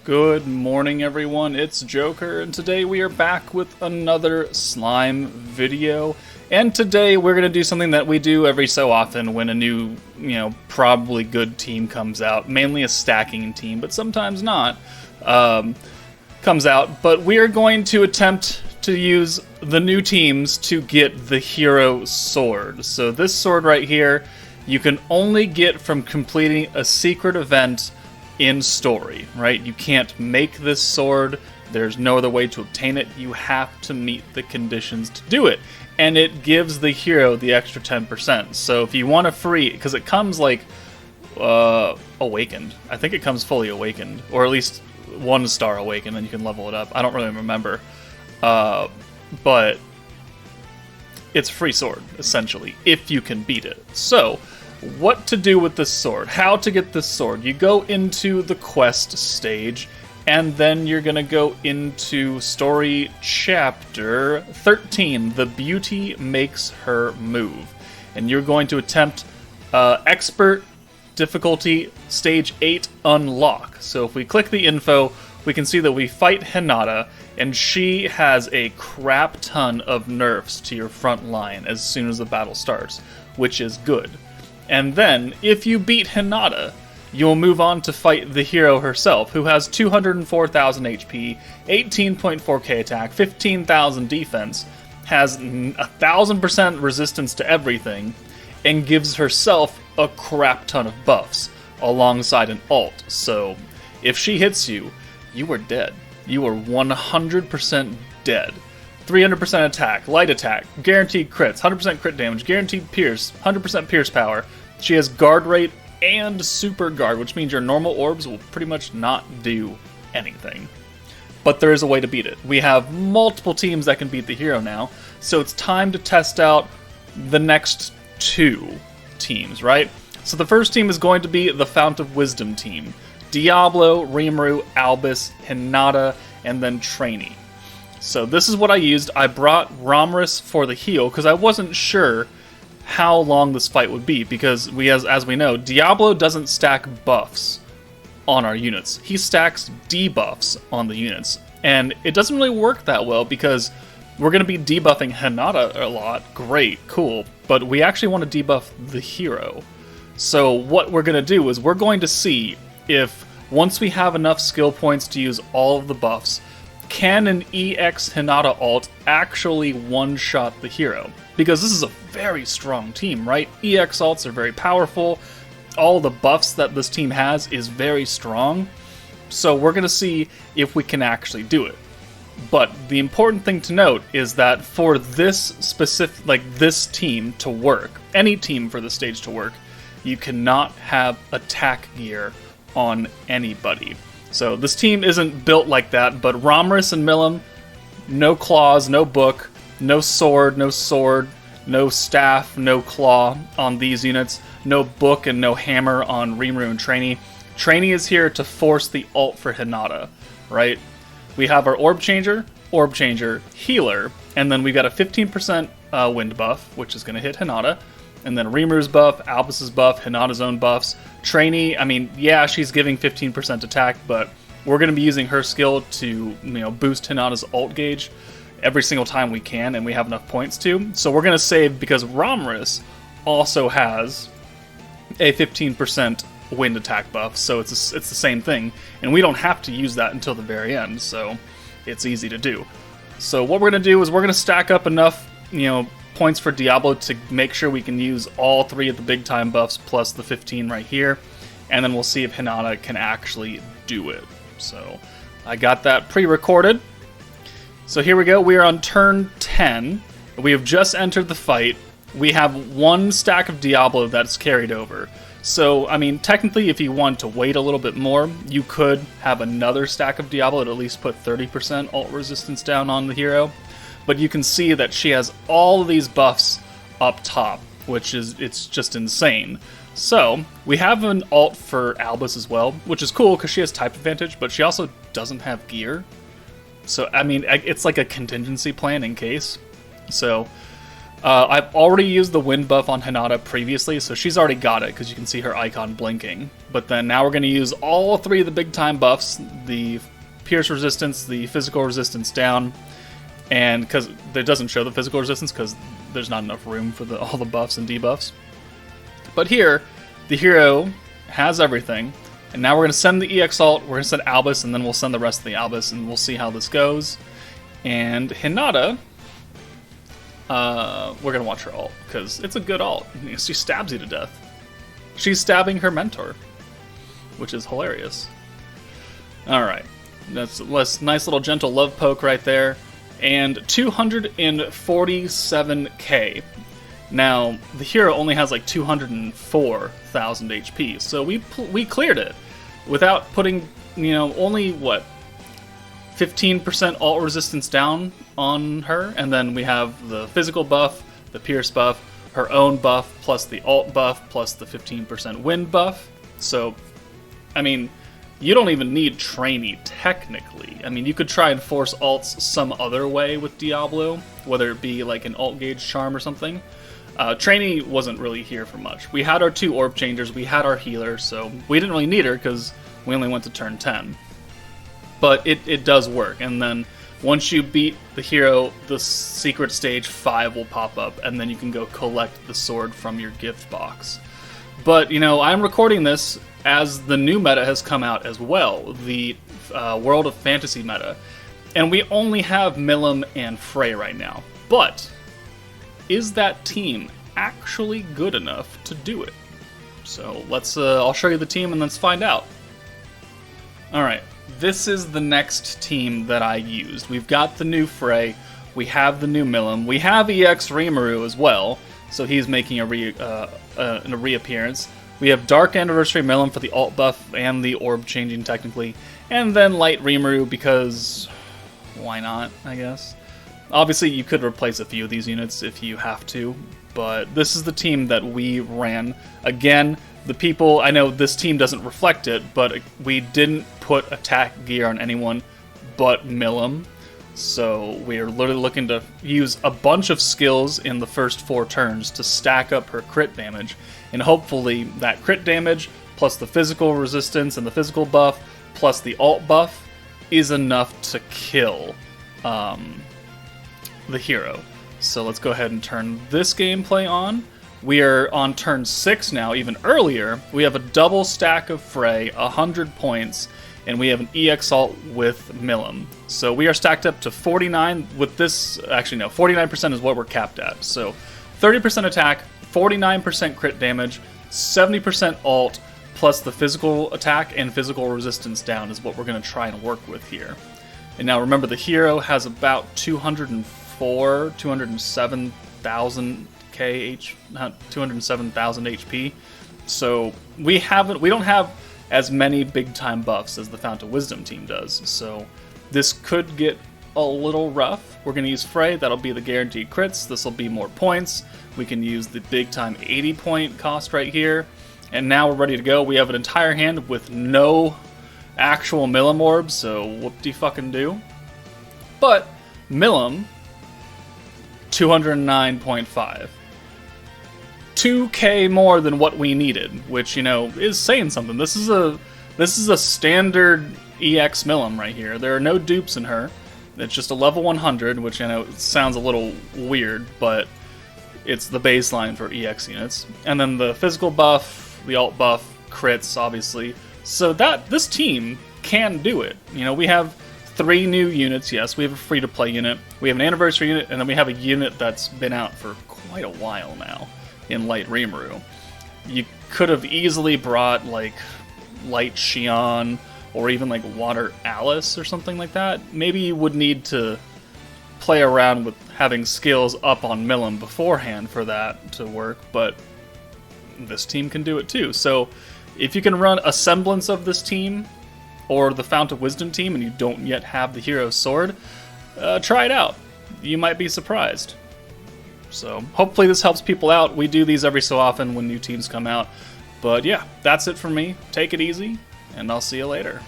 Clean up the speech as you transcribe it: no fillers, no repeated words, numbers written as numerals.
Good morning, everyone. It's Joker, and today we are back with another slime video. And today we're going to do something that we do every so often when a new, probably good team comes out. Mainly a stacking team, but sometimes not, comes out. But we are going to attempt to use the new teams to get the hero sword. So this sword right here, you can only get from completing a secret event in story, right? You can't make this sword. There's no other way to obtain it. You have to meet the conditions to do it. And it gives the hero the extra 10%. So if you want a free, because it comes like awakened. I think it comes fully awakened, or at least 1-star awakened, and you can level it up. I don't really remember. But it's a free sword, essentially, if you can beat it. So what to do with this sword, how to get this sword. You go into the quest stage, and then you're going to go into story chapter 13, The Beauty Makes Her Move. And you're going to attempt expert difficulty stage 8 unlock. So if we click the info, we can see that we fight Hinata, and she has a crap ton of nerfs to your front line as soon as the battle starts, which is good. And then, if you beat Hinata, you'll move on to fight the hero herself, who has 204,000 HP, 18.4k attack, 15,000 defense, has 1,000% resistance to everything, and gives herself a crap ton of buffs, alongside an ult. So, if she hits you, you are dead. You are 100% dead. 300% attack, light attack, guaranteed crits, 100% crit damage, guaranteed pierce, 100% pierce power. She has guard rate and super guard, which means your normal orbs will pretty much not do anything. But there is a way to beat it. We have multiple teams that can beat the hero now, so it's time to test out the next 2 teams, right? So the first team is going to be the Fount of Wisdom team. Diablo, Rimuru, Albus, Hinata, and then Trainee. So this is what I used. I brought Romris for the heal because I wasn't sure how long this fight would be, because as we know, Diablo doesn't stack buffs on our units. He stacks debuffs on the units, and it doesn't really work that well because we're going to be debuffing Hinata a lot. Great, cool, but we actually want to debuff the hero. So what we're going to do is we're going to see if once we have enough skill points to use all of the buffs, can an EX Hinata ult actually one-shot the hero? Because this is a very strong team, right? EX ults are very powerful. All the buffs that this team has is very strong. So we're going to see if we can actually do it. But the important thing to note is that for this specific, this team to work, any team for the stage to work, you cannot have attack gear on anybody. So this team isn't built like that, but Romris and Milim, no claws, no book, no sword, no staff, no claw on these units, no book and no hammer on Rimuru and Trainee. Trainee is here to force the ult for Hinata, right? We have our orb changer, healer, and then we got a 15% wind buff, which is going to hit Hinata. And then Rimuru's buff, Albus's buff, Hinata's own buffs. Trainee, yeah, she's giving 15% attack, but we're going to be using her skill to, boost Hinata's ult gauge every single time we can, and we have enough points to. So we're going to save, because Romris also has a 15% wind attack buff, so it's the same thing, and we don't have to use that until the very end, so it's easy to do. So what we're going to do is we're going to stack up enough, points for Diablo to make sure we can use all 3 of the big time buffs plus the 15 right here, and then we'll see if Hinata can actually do it. So I got that pre-recorded. So here we go. We are on turn 10. We have just entered the fight. We have 1 stack of Diablo that's carried over. So, technically, if you want to wait a little bit more, you could have another stack of Diablo to at least put 30% ult resistance down on the hero. But you can see that she has all of these buffs up top, it's just insane. So, we have an ult for Albus as well, which is cool because she has type advantage, but she also doesn't have gear. So, it's like a contingency plan in case. So, I've already used the wind buff on Hinata previously, so she's already got it because you can see her icon blinking. But then now we're going to use all 3 of the big time buffs, the pierce resistance, the physical resistance down, and because it doesn't show the physical resistance because there's not enough room for all the buffs and debuffs. But here, the hero has everything, and now we're going to send the EX ult, we're going to send Albus, and then we'll send the rest of the Albus, and we'll see how this goes. And Hinata, we're going to watch her ult, because it's a good ult. She stabs you to death. She's stabbing her mentor, which is hilarious. Alright, that's a nice little gentle love poke right there. And 247k. Now, the hero only has like 204,000 HP, so we cleared it without putting, only, 15% ult resistance down on her, and then we have the physical buff, the pierce buff, her own buff, plus the ult buff, plus the 15% wind buff. So, I mean, you don't even need trainee, technically. I mean, you could try and force ults some other way with Diablo, whether it be like an ult gauge charm or something. Trainee wasn't really here for much. We had our 2 orb changers, we had our healer, so we didn't really need her because we only went to turn 10. But it does work, and then once you beat the hero, the secret stage 5 will pop up, and then you can go collect the sword from your gift box. But, I'm recording this as the new meta has come out as well, the World of Fantasy meta. And we only have Milim and Frey right now. But, is that team actually good enough to do it? So, I'll show you the team and let's find out. Alright, this is the next team that I used. We've got the new Frey, we have the new Milim, we have EX Rimuru as well, so he's making a reappearance. We have Dark Anniversary Milim for the ult buff and the orb changing technically, and then Light Rimuru because why not, I guess. Obviously you could replace a few of these units if you have to, but this is the team that we ran. Again, the people, I know this team doesn't reflect it, but we didn't put attack gear on anyone but Milim. So we're literally looking to use a bunch of skills in the first 4 turns to stack up her crit damage. And hopefully that crit damage, plus the physical resistance and the physical buff, plus the ult buff, is enough to kill the hero. So let's go ahead and turn this gameplay on. We are on turn 6 now, even earlier. We have a double stack of Frey, 100 points, and we have an EX ult with Milim. So we are stacked up to 49 with this, actually no, 49% is what we're capped at. So 30% attack, 49% crit damage, 70% ult, plus the physical attack and physical resistance down is what we're going to try and work with here. And now remember, the hero has about 207,000 HP. So we don't have as many big time buffs as the Fount of Wisdom team does. So this could get a little rough. We're going to use Frey, that'll be the guaranteed crits. This will be more points. We can use the big time 80 point cost right here. And now we're ready to go. We have an entire hand with no actual Milim orbs, so whoop-de-fucking-do. But Milim, 209.5. 2k more than what we needed, which, is saying something. This is a standard EX Milim right here. There are no dupes in her. It's just a level 100, which I know it sounds a little weird, but it's the baseline for EX units. And then the physical buff, the ult buff, crits, obviously. So this team can do it. We have 3 new units, yes. We have a free-to-play unit. We have an anniversary unit, and then we have a unit that's been out for quite a while now in Light Rimuru. You could have easily brought, like, Light Xion, or even, like, Water Alice or something like that. Maybe you would need to play around with having skills up on Milim beforehand for that to work, but this team can do it too. So if you can run a semblance of this team, or the Fount of Wisdom team, and you don't yet have the hero sword, try it out. You might be surprised. So hopefully this helps people out. We do these every so often when new teams come out. But yeah, that's it from me. Take it easy, and I'll see you later.